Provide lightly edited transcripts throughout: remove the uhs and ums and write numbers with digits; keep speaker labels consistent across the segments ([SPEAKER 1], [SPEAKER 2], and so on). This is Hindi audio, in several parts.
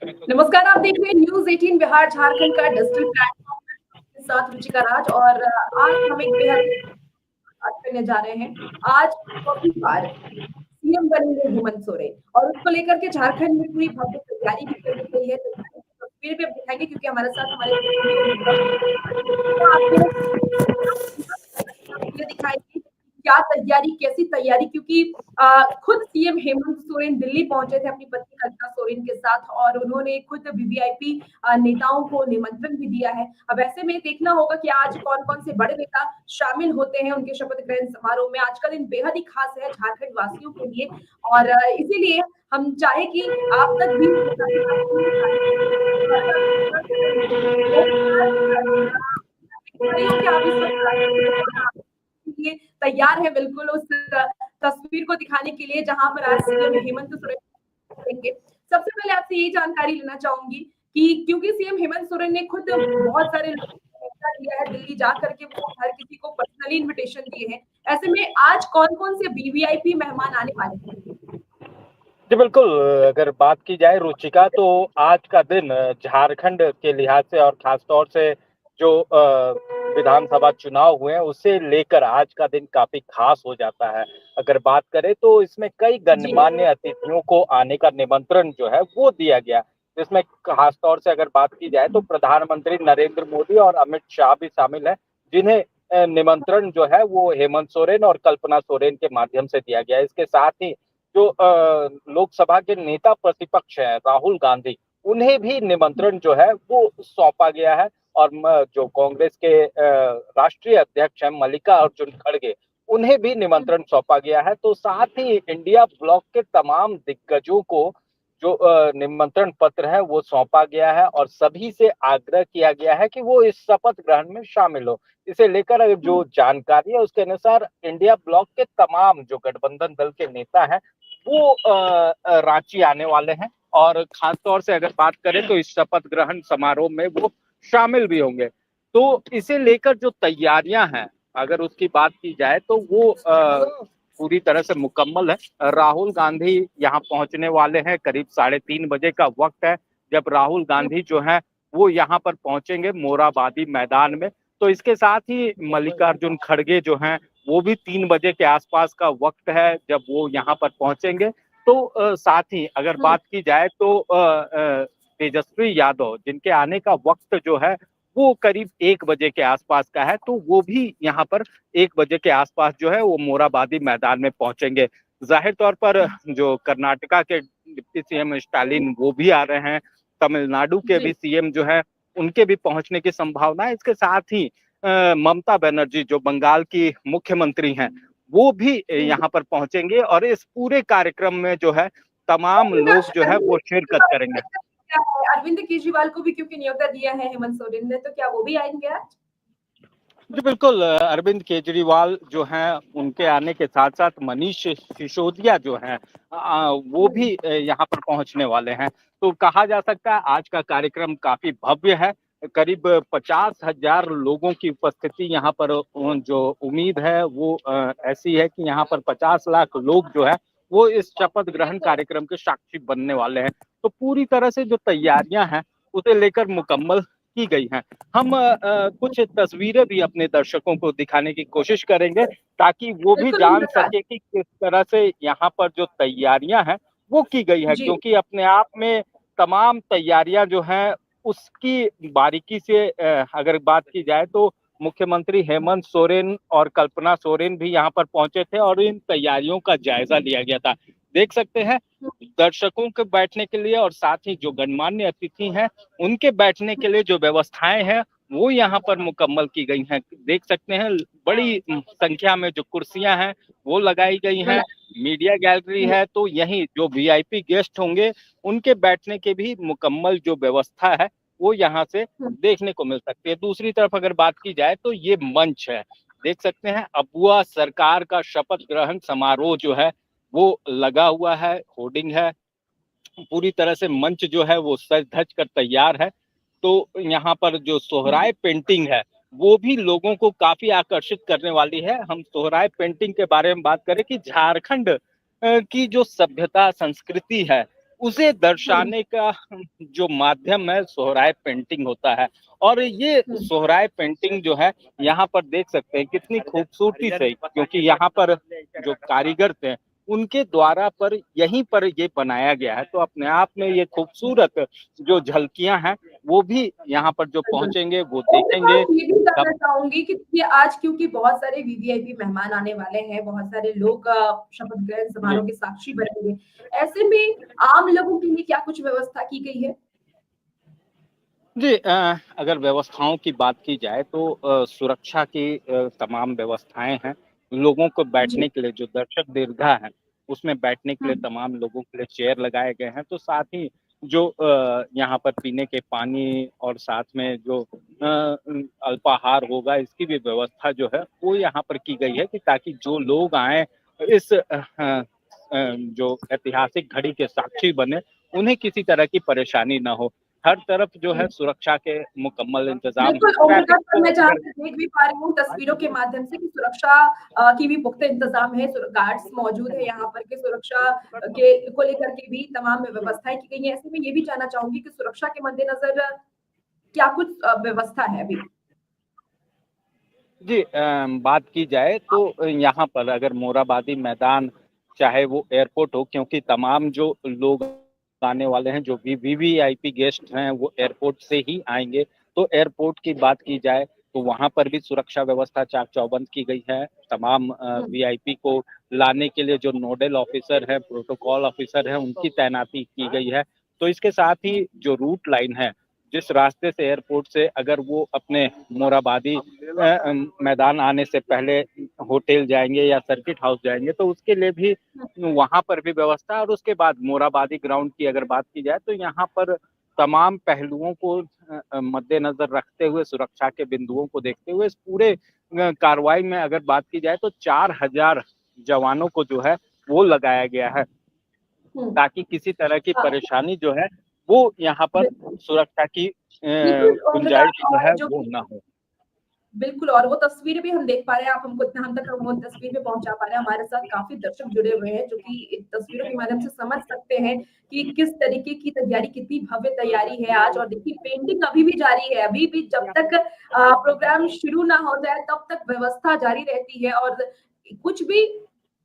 [SPEAKER 1] नमस्कार, आप देख रहे हैं न्यूज़ 18 बिहार झारखंड का डिजिटल प्लेटफॉर्म के साथ रुचिका राज। और आज हम एक बेहद बात करने जा रहे हैं। आज चौथी बार सीएम बनेंगे हेमंत सोरेन और उसको लेकर के झारखंड में पूरी भव्य तैयारी भी कर ली गई है। तो तस्वीर भी अब दिखाएंगे क्योंकि हमारे साथ हमारे सहयोगी तो आपको ये दिखाएंगे क्या तैयारी, कैसी तैयारी, क्योंकि खुद सीएम हेमंत सोरेन दिल्ली पहुंचे थे अपनी पत्नी कल्पना सोरेन के साथ और उन्होंने खुद वीवीआईपी नेताओं को निमंत्रण भी दिया है। अब ऐसे में देखना होगा कि आज कौन-कौन से बड़े नेता शामिल होते हैं उनके शपथ ग्रहण समारोह में। आज का दिन बेहद ही खास है झारखंड वासियों के लिए और इसीलिए हम चाहे कि आप तक भी कि आप इस वक्त लिए तैयार है बिल्कुल उस तस्वीर को दिखाने के लिए जहां पर आज सीएम हेमंत सोरेन देंगे। सबसे पहले आपसे यही जानकारी लेना चाहूंगी कि क्योंकि सीएम हेमंत सोरेन ने खुद बहुत सारे लोगों को न्योता दिया है दिल्ली जा करके, वो हर किसी को पर्सनली इनविटेशन दिए हैं। ऐसे में आज कौन-कौन से वीवीआईपी मेहमान आने वाले हैं?
[SPEAKER 2] जी बिल्कुल, अगर बात की जाए रुचिका तो आज का दिन झारखंड के लिहाज से और ख़ास तौर से जो विधानसभा चुनाव हुए हैं उसे लेकर आज का दिन काफ़ी ख़ास हो जाता है। अगर बात करें तो इसमें कई
[SPEAKER 1] जी।
[SPEAKER 2] गणमान्य अतिथियों को आने का निमंत्रण जो है वो दिया गया। जिसमें ख़ास तौर से अगर बात की जाए तो प्रधानमंत्री नरेंद्र मोदी और अमित शाह भी शामिल हैं, जिन्हें निमंत्रण जो है वो हेमंत सोरेन और कल्पना सोरेन के माध्यम से दिया गया है। इसके साथ ही जो लोकसभा के नेता प्रतिपक्ष हैं राहुल गांधी, उन्हें भी निमंत्रण जो है वो सौंपा गया है और जो कांग्रेस के राष्ट्रीय अध्यक्ष हैं मल्लिकार्जुन खड़गे, उन्हें भी निमंत्रण सौंपा गया है। तो साथ ही इंडिया ब्लॉक के तमाम दिग्गजों को जो निमंत्रण पत्र है वो सौंपा गया है और सभी से आग्रह किया गया है कि वो इस शपथ ग्रहण में शामिल हो। इसे लेकर जो जानकारी है उसके अनुसार इंडिया ब्लॉक के तमाम जो गठबंधन दल के नेता हैं वो रांची आने वाले हैं और खास तौर से अगर बात करें तो इस शपथ ग्रहण समारोह में वो शामिल भी होंगे। तो इसे लेकर जो तैयारियां हैं अगर उसकी बात की जाए तो वो पूरी तरह से मुकम्मल है। राहुल गांधी यहाँ पहुंचने वाले हैं, करीब 3:30 बजे का वक्त है जब राहुल गांधी जो है वो यहाँ पर पहुंचेंगे मोरहाबादी मैदान में। तो इसके साथ ही मल्लिकार्जुन खड़गे जो हैं वो भी 3 बजे के आसपास का वक्त है जब वो यहाँ पर पहुंचेंगे। तो साथ ही अगर बात की जाए तो तेजस्वी यादव जिनके आने का वक्त जो है वो करीब 1 बजे के आसपास का है, तो वो भी यहाँ पर 1 बजे के आसपास जो है वो मोरहाबादी मैदान में पहुंचेंगे। जाहिर तौर पर जो कर्नाटका के डिप्टी सीएम स्टालिन वो भी आ रहे हैं, तमिलनाडु के भी सीएम जो है उनके भी पहुंचने की संभावना है। इसके साथ ही ममता बनर्जी जो बंगाल की मुख्यमंत्री हैं वो भी यहाँ पर पहुंचेंगे और इस पूरे कार्यक्रम में जो है तमाम लोग जो है वो शिरकत करेंगे।
[SPEAKER 1] अरविंद केजरीवाल को भी क्योंकि न्योता दिया है हेमंत सोरेन ने, तो क्या वो भी आएंगे आज?
[SPEAKER 2] जी बिल्कुल, अरविंद केजरीवाल जो हैं उनके आने के साथ साथ मनीष सिसोदिया जो हैं वो भी यहाँ पर पहुंचने वाले हैं। तो कहा जा सकता है आज का कार्यक्रम काफी भव्य है। करीब 50,000 लोगों की उपस्थिति यहाँ पर जो उम्मीद है वो ऐसी है कि यहाँ पर 50 लाख लोग जो है वो इस शपथ ग्रहण कार्यक्रम के साक्षी बनने वाले हैं। तो पूरी तरह से जो तैयारियां हैं उसे लेकर मुकम्मल की गई हैं। हम कुछ तस्वीरें भी अपने दर्शकों को दिखाने की कोशिश करेंगे ताकि वो भी
[SPEAKER 1] बिल्कुल
[SPEAKER 2] जान सके कि किस तरह से यहाँ पर जो तैयारियां हैं वो की गई है,
[SPEAKER 1] जी।
[SPEAKER 2] क्योंकि अपने आप में तमाम तैयारियां जो हैं उसकी बारीकी से अगर बात की जाए तो मुख्यमंत्री हेमंत सोरेन और कल्पना सोरेन भी यहाँ पर पहुंचे थे और इन तैयारियों का जायजा लिया गया था। देख सकते हैं दर्शकों के बैठने के लिए और साथ ही जो गणमान्य अतिथि हैं उनके बैठने के लिए जो व्यवस्थाएं हैं वो यहाँ पर मुकम्मल की गई हैं। देख सकते हैं बड़ी संख्या में जो कुर्सियां हैं वो लगाई गई हैं, मीडिया गैलरी है, तो यहीं जो वीआईपी गेस्ट होंगे उनके बैठने के भी मुकम्मल जो व्यवस्था है वो यहाँ से देखने को मिल सकती है। दूसरी तरफ अगर बात की जाए तो ये मंच है, देख सकते हैं अबुआ सरकार का शपथ ग्रहण समारोह जो है वो लगा हुआ है, होर्डिंग है, पूरी तरह से मंच जो है वो सज धज कर तैयार है। तो यहाँ पर जो सोहराय पेंटिंग है वो भी लोगों को काफी आकर्षित करने वाली है। हम सोहराय पेंटिंग के बारे में बात करें कि झारखंड की जो सभ्यता संस्कृति है उसे
[SPEAKER 1] हुँ,
[SPEAKER 2] दर्शाने का जो माध्यम है सोहराय पेंटिंग होता है। और ये
[SPEAKER 1] हुँ,
[SPEAKER 2] सोहराय पेंटिंग जो है यहाँ पर देख सकते हैं कितनी खूबसूरती से, क्योंकि यहाँ पर जो कारीगर थे उनके द्वारा पर यहीं पर ये बनाया गया है। तो अपने आप में ये खूबसूरत जो झलकियां हैं वो भी यहाँ पर जो
[SPEAKER 1] बिल्कुल।
[SPEAKER 2] पहुंचेंगे वो
[SPEAKER 1] और मैं
[SPEAKER 2] देखेंगे।
[SPEAKER 1] ये भी
[SPEAKER 2] तब
[SPEAKER 1] जानना चाहूँगी कि देखिए आज क्योंकि बहुत सारे वीवीआईपी मेहमान आने वाले हैं, बहुत सारे लोग शपथ ग्रहण
[SPEAKER 2] जी
[SPEAKER 1] समारोह के साक्षी बनेंगे। ऐसे में आम लोगों के लिए क्या कुछ व्यवस्था की गई है?
[SPEAKER 2] जी अगर व्यवस्थाओं की बात की जाए तो सुरक्षा की तमाम व्यवस्थाएं हैं। लोगों को
[SPEAKER 1] जी।
[SPEAKER 2] बैठने के लिए जो दर्शक दीर्घा है, उसमें बैठने के
[SPEAKER 1] हुँ,
[SPEAKER 2] लिए तमाम लोगों के लिए चेयर लगाए गए हैं। तो साथ ही जो यहाँ पर पीने के पानी और साथ में जो अल्पाहार होगा, इसकी भी व्यवस्था जो है वो यहाँ पर की गई है कि ताकि जो लोग आए इस जो ऐतिहासिक घड़ी के साक्षी बने, उन्हें किसी तरह की परेशानी ना हो। हर तरफ जो है
[SPEAKER 1] हुँ।
[SPEAKER 2] सुरक्षा के मुकम्मल इंतजाम हैं।
[SPEAKER 1] बिल्कुल और
[SPEAKER 2] ट्रैफिक
[SPEAKER 1] मैं
[SPEAKER 2] को
[SPEAKER 1] मैं जहाँ
[SPEAKER 2] अगर
[SPEAKER 1] तक देख भी पा रही हूँ तस्वीरों के माध्यम से कि सुरक्षा की भी पुख्ता इंतज़ाम है, गार्ड्स मौजूद है यहाँ पर के सुरक्षा के को लेकर के भी तमाम व्यवस्थाएँ की गई हैं। ऐसे में ये भी जानना चाहूँगी कि सुरक्षा के मद्देनज़र क्या कुछ व्यवस्था है अभी?
[SPEAKER 2] जी बात की जाए तो यहाँ पर अगर मोराबादी मैदान चाहे वो एयरपोर्ट हो, क्योंकि तमाम जो लोग आने वाले हैं जो भी वीवीआईपी गेस्ट हैं वो एयरपोर्ट से ही आएंगे। तो एयरपोर्ट की बात की जाए तो वहाँ पर भी सुरक्षा व्यवस्था चाक चौबंद की गई है। तमाम
[SPEAKER 1] हुँ,
[SPEAKER 2] वीआईपी को लाने के लिए जो नोडल ऑफिसर है, प्रोटोकॉल ऑफिसर है, उनकी तैनाती की गई है। तो इसके साथ ही जो रूट लाइन है, जिस रास्ते से एयरपोर्ट से अगर वो अपने मोराबादी मैदान आने से पहले होटल जाएंगे या सर्किट हाउस जाएंगे, तो उसके लिए भी
[SPEAKER 1] हुँ,
[SPEAKER 2] वहां पर भी व्यवस्था है। और उसके बाद मोराबादी ग्राउंड की अगर बात की जाए तो यहाँ पर तमाम पहलुओं को मद्देनजर रखते हुए, सुरक्षा के बिंदुओं को देखते हुए, इस पूरे कार्रवाई में अगर बात की जाए तो 4,000 जवानों को जो है वो लगाया गया है,
[SPEAKER 1] हुँ।
[SPEAKER 2] ताकि किसी तरह की
[SPEAKER 1] हाँ,
[SPEAKER 2] परेशानी जो है वो यहाँ पर
[SPEAKER 1] बिल्कुल।
[SPEAKER 2] सुरक्षा की
[SPEAKER 1] बिल्कुल
[SPEAKER 2] गुंजाइश जो
[SPEAKER 1] और
[SPEAKER 2] है
[SPEAKER 1] जो
[SPEAKER 2] वो
[SPEAKER 1] कि
[SPEAKER 2] ना हो।
[SPEAKER 1] बिल्कुल और वो तस्वीरें भी हम देख पा रहे हैं, आप हमको इतना हम तक हम वो तस्वीर भी पहुँचा पा रहे हैं, हमारे साथ काफ़ी दर्शक जुड़े हुए हैं, जो कि इन तस्वीरों के माध्यम से समझ सकते हैं कि किस तरीके की तैयारी, कितनी भव्य तैयारी है आज और देखिए पेंटिंग अभी भी जारी है, अभी भी जब तक प्रोग्राम शुरू ना हो जाए तब तक व्यवस्था जारी रहती है और कुछ भी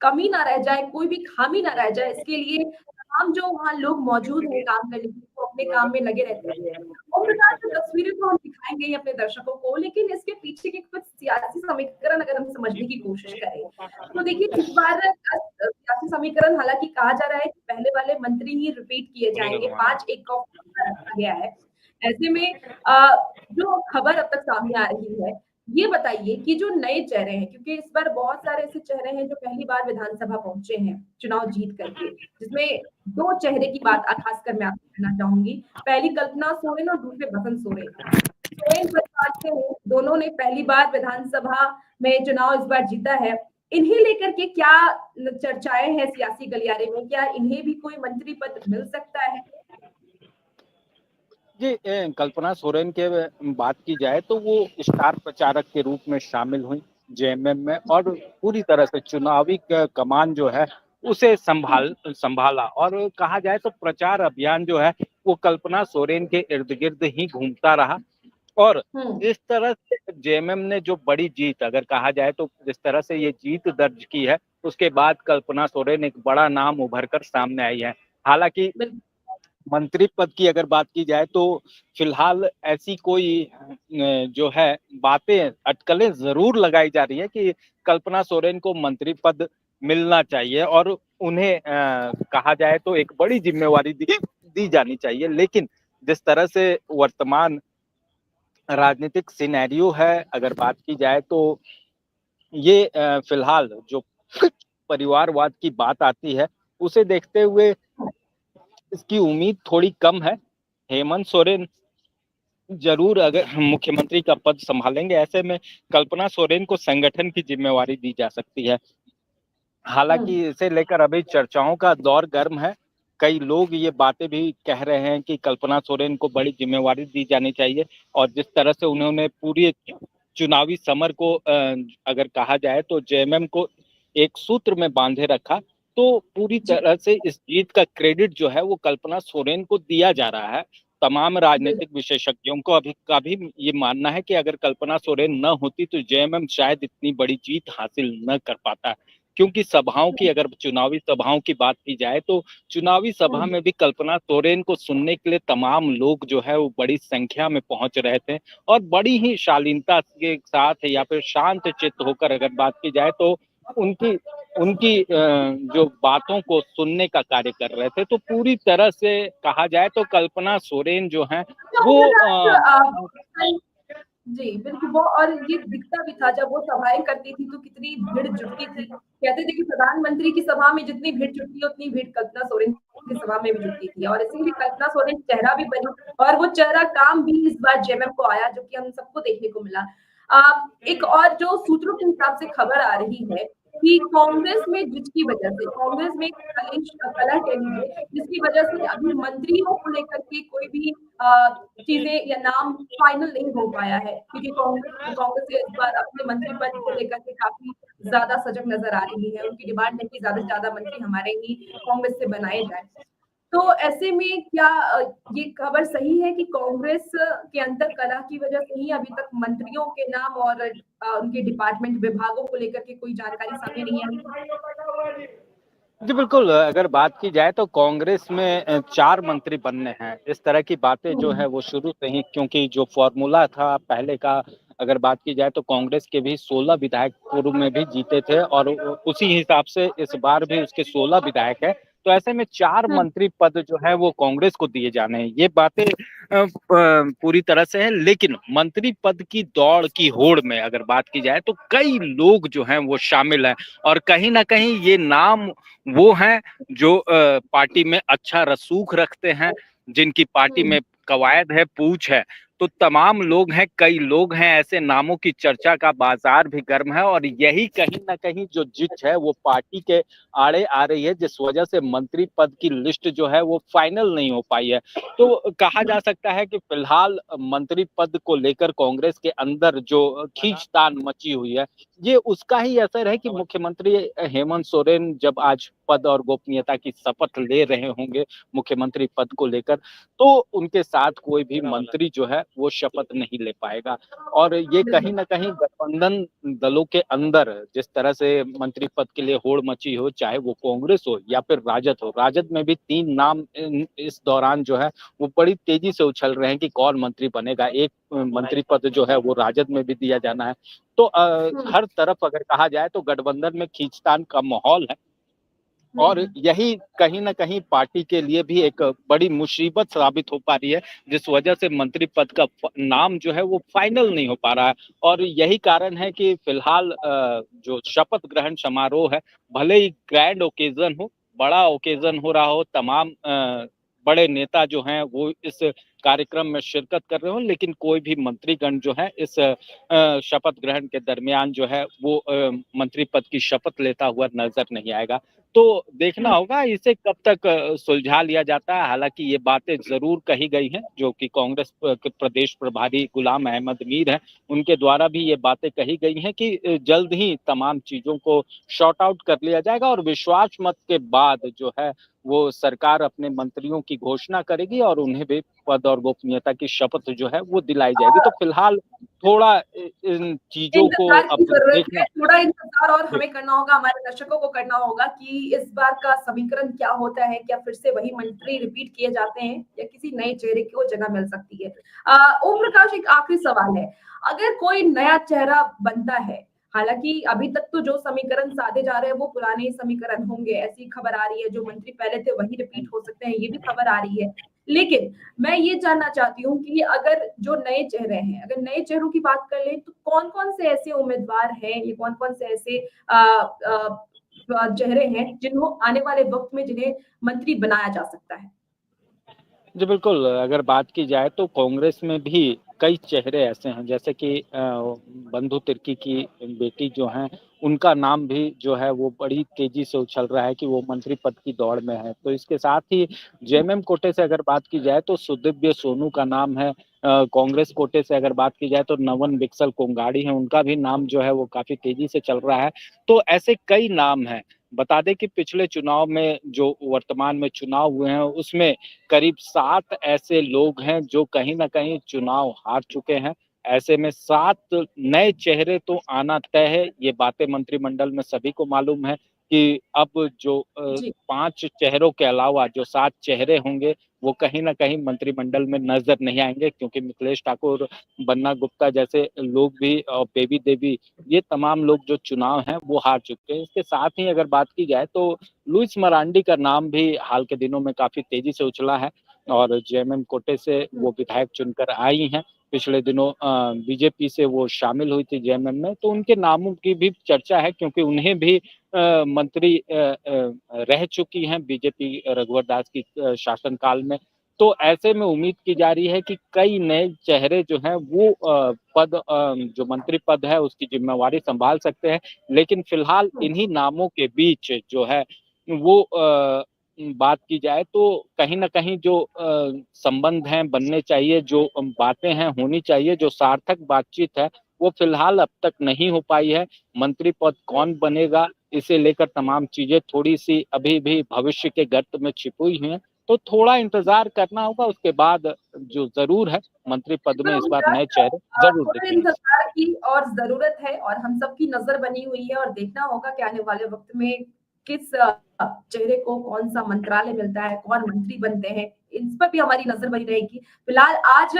[SPEAKER 1] कमी ना रह जाए, कोई भी खामी ना रह जाए, इसके लिए तमाम जो वहाँ लोग मौजूद हैं काम करने के लिए, वो अपने काम में लगे रहते हैं। उम्र की तस्वीरें तो हम दिखाएँगे ही अपने दर्शकों को, लेकिन इसके पीछे के कुछ सियासी समीकरण अगर हम समझने की कोशिश करें, तो देखिए इस बार सियासी समीकरण हालाँकि कहा जा रहा है कि पहले वाले मंत्री ही रिपीट किए जाएँगे, 5 एक का फैसला रखा गया है। ऐसे में जो खबर अब तक सामने आ रही है, ये बताइए कि जो नए चेहरे हैं, क्योंकि इस बार बहुत सारे ऐसे चेहरे हैं जो पहली बार विधानसभा पहुँचे हैं, चुनाव जीत करके, जिसमें 2 चेहरे की बात खासकर मैं आपसे करना चाहूँगी। पहली कल्पना सोरेन और दूसरे बसंत सोरेन। सोरेन परिवार से हैं, दोनों ने पहली बार विधानसभा में चुनाव इस बार जीता है। इन्हें लेकर के क्या चर्चाएँ हैं सियासी गलियारे में? क्या इन्हें भी कोई मंत्री पद मिल सकता है?
[SPEAKER 2] जी कल्पना सोरेन के बात की जाए तो वो स्टार प्रचारक के रूप में शामिल हुई जेएमएम में, और पूरी तरह से चुनावी कमान जो है उसे संभाला। और कहा जाए तो प्रचार अभियान जो है वो कल्पना सोरेन के इर्द गिर्द ही घूमता रहा। और
[SPEAKER 1] हुँ,
[SPEAKER 2] इस तरह से जेएमएम ने जो बड़ी जीत, अगर कहा जाए तो जिस तरह से ये जीत दर्ज की है, उसके बाद कल्पना सोरेन एक बड़ा नाम उभर कर सामने आई है। हालांकि
[SPEAKER 1] बिल्कुल।
[SPEAKER 2] मंत्री पद की अगर बात की जाए तो फिलहाल ऐसी कोई जो है बातें, अटकलें जरूर लगाई जा रही है कि कल्पना सोरेन को मंत्री पद मिलना चाहिए और उन्हें कहा जाए तो एक बड़ी जिम्मेवारी दी जानी चाहिए। लेकिन जिस तरह से वर्तमान राजनीतिक सिनेरियो है, अगर बात की जाए तो ये फिलहाल जो परिवारवाद की बात आती है, उसे देखते हुए इसकी उम्मीद थोड़ी कम है। हेमंत सोरेन जरूर अगर मुख्यमंत्री का पद संभालेंगे, ऐसे में कल्पना सोरेन को संगठन की जिम्मेवारी दी जा सकती है।
[SPEAKER 1] हुँ,
[SPEAKER 2] हालांकि इसे लेकर अभी चर्चाओं का दौर गर्म है। कई लोग ये बातें भी कह रहे हैं कि कल्पना सोरेन को बड़ी जिम्मेवारी दी जानी चाहिए। और जिस तरह से उन्होंने पूरी चुनावी समर को अगर कहा जाए तो जेएमएम को एक सूत्र में बांधे रखा, तो पूरी
[SPEAKER 1] जी,
[SPEAKER 2] तरह से इस जीत का क्रेडिट जो है वो कल्पना सोरेन को दिया जा रहा है। तमाम
[SPEAKER 1] बिल्कुल।
[SPEAKER 2] राजनीतिक विशेषज्ञों को अभी का भी ये मानना है कि अगर कल्पना सोरेन न होती तो जेएमएम शायद इतनी बड़ी जीत हासिल न कर पाता। क्योंकि सभाओं की, अगर चुनावी सभाओं की बात की जाए तो चुनावी सभा
[SPEAKER 1] हुँ,
[SPEAKER 2] में भी कल्पना सोरेन को सुनने के लिए तमाम लोग जो है वो बड़ी संख्या में पहुंच रहे थे और बड़ी ही शालीनता के साथ या फिर शांत चित्त होकर अगर बात की जाए तो उनकी उनकी जो बातों को सुनने का कार्य कर रहे थे। तो पूरी तरह से कहा जाए तो कल्पना सोरेन जो हैं
[SPEAKER 1] तो
[SPEAKER 2] वो
[SPEAKER 1] उनके साथ कल जी, बिल्कुल वो और ये दिखता भी था जब वो सभाएँ करती थी तो कितनी भीड़ जुटती थी। कहते थे कि प्रधानमंत्री की सभा में जितनी भीड़ जुटती है उतनी भीड़ कल्पना सोरेन की सभा में भी जुटती थी और इसीलिए कल्पना सोरेन चेहरा भी बनी और वो चेहरा काम भी इस बार जेएमएम को आया जो कि हम सबको देखने को मिला। एक और जो सूत्रों के हिसाब से खबर आ रही है कि कांग्रेस में जिसकी वजह से कांग्रेस में कलह कह लीजिए जिसकी वजह से अभी मंत्रियों को लेकर के कोई भी चीजें या नाम फाइनल नहीं हो पाया है क्योंकि कांग्रेस कांग्रेस इस बार अपने मंत्री पद को लेकर के काफी ज्यादा सजग नजर आ रही है उनकी डिमांड है कि ज्यादा से ज्यादा मंत्री हमारे ही कांग्रेस से बनाए जाए तो ऐसे में क्या ये खबर सही है कि कांग्रेस के अंदर कलह की वजह से ही अभी तक मंत्रियों के नाम और उनके डिपार्टमेंट विभागों को लेकर के कोई जानकारी सामने नहीं आई है?
[SPEAKER 2] जी बिल्कुल, अगर बात की जाए तो कांग्रेस में 4 मंत्री बनने हैं। इस तरह की बातें जो
[SPEAKER 1] हम्म,
[SPEAKER 2] है वो शुरू से ही, क्योंकि जो फ़ॉर्मूला था पहले का, अगर बात की जाए तो कांग्रेस के भी 16 विधायक पूर्व में भी जीते थे और उसी हिसाब से इस बार भी उसके 16 विधायक हैं। तो ऐसे में 4
[SPEAKER 1] हम्म,
[SPEAKER 2] मंत्री पद जो है वो कांग्रेस को दिए जाने हैं। ये बातें पूरी तरह से है, लेकिन मंत्री पद की दौड़ की होड़ में अगर बात की जाए तो कई लोग जो हैं वो शामिल हैं और कहीं न कहीं ये नाम वो हैं जो पार्टी में अच्छा रसूख रखते हैं, जिनकी पार्टी
[SPEAKER 1] हम्म,
[SPEAKER 2] में कवायद है, पूछ है। तो तमाम लोग हैं, कई लोग हैं, ऐसे नामों की चर्चा का बाजार भी गर्म है और यही कहीं न कहीं जो जिच है वो पार्टी के आड़े आ रही है, जिस वजह से मंत्री पद की लिस्ट जो है वो फाइनल नहीं हो पाई है। तो कहा जा सकता है कि फिलहाल मंत्री पद को लेकर कांग्रेस के अंदर जो खींचतान मची हुई है, ये उसका ही असर है कि मुख्यमंत्री हेमंत सोरेन जब आज पद और गोपनीयता की शपथ ले रहे होंगे मुख्यमंत्री पद को लेकर, तो उनके साथ कोई भी मंत्री जो है वो शपथ नहीं ले पाएगा और ये कहीं
[SPEAKER 1] बिल्कुल
[SPEAKER 2] न कहीं गठबंधन दलों के अंदर जिस तरह से मंत्री पद के लिए होड़ मची हो, चाहे वो कांग्रेस हो या फिर राजद हो। राजद में भी 3 नाम इस दौरान जो है वो बड़ी तेजी से उछल रहे हैं कि कौन मंत्री बनेगा। एक मंत्री पद जो है वो राजद में भी दिया जाना है। तो
[SPEAKER 1] हम्म,
[SPEAKER 2] हर तरफ अगर कहा जाए तो गठबंधन में खींचतान का माहौल है और
[SPEAKER 1] हम्म,
[SPEAKER 2] यही कहीं न कहीं पार्टी के लिए भी एक बड़ी मुसीबत साबित हो पा रही है, जिस वजह से मंत्री पद का नाम जो है वो फाइनल नहीं हो पा रहा है और यही कारण है कि फिलहाल जो शपथ ग्रहण समारोह है, भले ही ग्रैंड ओकेजन हो, बड़ा ओकेजन हो रहा हो, तमाम बड़े नेता जो हैं वो इस कार्यक्रम में शिरकत कर रहे हो, लेकिन कोई भी मंत्रीगण जो है इस शपथ ग्रहण के दरमियान जो है वो मंत्री पद की शपथ लेता हुआ नजर नहीं आएगा। तो देखना
[SPEAKER 1] हम्म,
[SPEAKER 2] होगा इसे कब तक सुलझा लिया जाता है। हालाँकि ये बातें ज़रूर कही गई हैं, जो कि कांग्रेस के प्रदेश प्रभारी गुलाम अहमद मीर हैं, उनके द्वारा भी ये बातें कही गई हैं कि जल्द ही तमाम चीज़ों को सॉर्ट आउट कर लिया जाएगा और विश्वास मत के बाद जो है, वो सरकार अपने मंत्रियों की घोषणा करेगी और उन्हें भी पद और गोपनीयता की शपथ जो है, वो दिलाई जाएगी। तो फिलहाल थोड़ा इन चीज़ों को
[SPEAKER 1] इंतज़ार की
[SPEAKER 2] अब
[SPEAKER 1] ज़रूरत है,
[SPEAKER 2] देखना।
[SPEAKER 1] थोड़ा इंतज़ार और
[SPEAKER 2] जी।
[SPEAKER 1] हमें करना होगा, हमारे दर्शकों को करना होगा कि इस बार का समीकरण क्या होता है? क्या फिर से वही मंत्री रिपीट किए जाते हैं या किसी नए चेहरे को जगह मिल सकती है? ओम प्रकाश एक आखिरी सवाल है, अगर कोई नया चेहरा बनता है, हालाँकि अभी तक तो जो समीकरण साधे जा रहे हैं वो पुराने ही समीकरण होंगे, ऐसी खबर आ रही है, जो मंत्री पहले थे वही रिपीट हो सकते हैं, ये भी खबर आ रही है। लेकिन मैं ये जानना चाहती हूँ कि अगर जो नए चेहरे हैं, अगर नए चेहरों की बात कर लें तो कौन-कौन से ऐसे उम्मीदवार हैं, ये कौन-कौन से ऐसे चेहरे हैं जिन्हों आने वाले वक़्त में जिन्हें मंत्री बनाया जा सकता है?
[SPEAKER 2] जी, बिल्कुल, अगर बात की जाए तो कांग्रेस में भी कई चेहरे ऐसे हैं, जैसे कि बंधु तिर्की की बेटी जो हैं, उनका नाम भी जो है वो बड़ी तेज़ी से उछल रहा है कि वो मंत्री पद की दौड़ में है। तो इसके साथ ही जेएमएम कोटे से अगर बात की जाए तो सुदीव्य सोनू का नाम है। कांग्रेस कोटे से अगर बात की जाए तो नवन बिक्सल कोंगाड़ी हैं, उनका भी नाम जो है वो काफ़ी तेज़ी से चल रहा है। तो ऐसे कई नाम हैं बता दें कि पिछले चुनाव में जो वर्तमान में चुनाव हुए हैं उसमें करीब 7 ऐसे लोग हैं जो कहीं न कहीं चुनाव हार चुके हैं। ऐसे में 7 नए चेहरे तो आना तय है, ये बातें मंत्रिमंडल में सभी को मालूम है कि अब जो
[SPEAKER 1] जी।
[SPEAKER 2] 5 चेहरों के अलावा जो 7 चेहरे होंगे, वो कहीं न कहीं मंत्रिमंडल में नज़र नहीं आएँगे क्योंकि मिथिलेश ठाकुर, बन्ना गुप्ता जैसे लोग भी और बेबी देवी, ये तमाम लोग जो चुनाव हैं वो हार चुके हैं। इसके साथ ही अगर बात की जाए तो लुइस मरांडी का नाम भी हाल के दिनों में काफ़ी तेज़ी से उछला है और जेएमएम कोटे से
[SPEAKER 1] हुँ,
[SPEAKER 2] वो विधायक चुनकर आई हैं। पिछले दिनों बीजेपी से वो शामिल हुई थी जेएमएम में, तो उनके नामों की भी चर्चा है क्योंकि उन्हें भी मंत्री रह चुकी हैं बीजेपी रघुवर दास की शासनकाल में। तो ऐसे में उम्मीद की जा रही है कि कई नए चेहरे जो हैं वो जो मंत्री पद है उसकी ज़िम्मेवारी सँभाल सकते हैं। लेकिन फ़िलहाल
[SPEAKER 1] हुँ।
[SPEAKER 2] इन्हीं नामों के बीच जो है वो बात की जाए तो कहीं न कहीं जो संबंध हैं बनने चाहिए, जो बातें हैं होनी चाहिए, जो सार्थक बातचीत है, वो फ़िलहाल अब तक नहीं हो पाई है। मंत्री पद कौन बनेगा, इसे लेकर तमाम चीज़ें थोड़ी-सी अभी भी भविष्य के गर्त में छिपी हुई हैं। तो थोड़ा इंतज़ार करना होगा, उसके बाद जो ज़रूर है, मंत्री पद में
[SPEAKER 1] बिल्कुल
[SPEAKER 2] इस बार
[SPEAKER 1] उम्मीदवार
[SPEAKER 2] नए चेहरे ज़रूर
[SPEAKER 1] थोड़े
[SPEAKER 2] दिखेंगे।
[SPEAKER 1] इंतज़ार की और ज़रूरत है और हम सबकी नज़र बनी हुई है और देखना होगा कि आने वाले वक़्त में किस चेहरे को कौन-सा मंत्रालय मिलता है, कौन मंत्री बनते हैं, इस पर भी हमारी नज़र बनी रहेगी। फिलहाल आज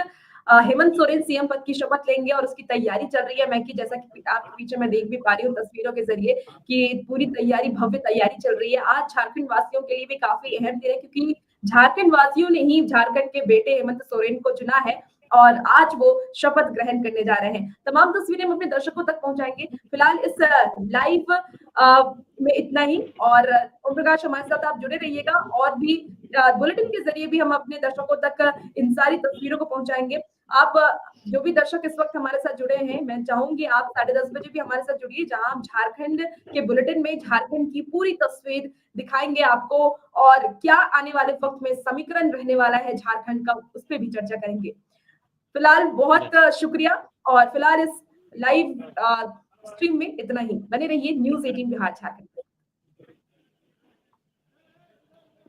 [SPEAKER 1] हेमंत सोरेन सीएम पद की शपथ लेंगे और उसकी तैयारी चल रही है। मैं कि जैसा कि आपके पीछे मैं देख भी पा रही हूँ तस्वीरों के ज़रिए कि पूरी तैयारी, भव्य तैयारी चल रही है। आज झारखंड वासियों के लिए भी काफ़ी अहम दिन है क्योंकि झारखंड वासियों ने ही झारखंड के बेटे हेमंत सोरेन को चुना है और आज वो शपथ ग्रहण करने जा रहे हैं। तमाम तस्वीरें हम अपने दर्शकों तक पहुँचाएँगे। फिलहाल इस लाइव में इतना ही और ओम प्रकाश हमारे साथ आप जुड़े रहिएगा और भी बुलेटिन के ज़रिए भी हम अपने दर्शकों तक इन सारी तस्वीरों को पहुँचाएँगे। आप जो भी दर्शक इस वक़्त हमारे साथ जुड़े हैं, मैं चाहूँगी आप 10:30 बजे भी हमारे साथ जुड़िए, जहाँ हम झारखंड के बुलेटिन में झारखंड की पूरी तस्वीर दिखाएँगे आपको और क्या आने वाले वक़्त में समीकरण रहने वाला है झारखंड का, उस पे भी चर्चा करेंगे। फिलहाल बहुत शुक्रिया और फिलहाल इस लाइव स्ट्रीम में इतना ही। बने रहिए न्यूज़ 18 बिहार झारखंड।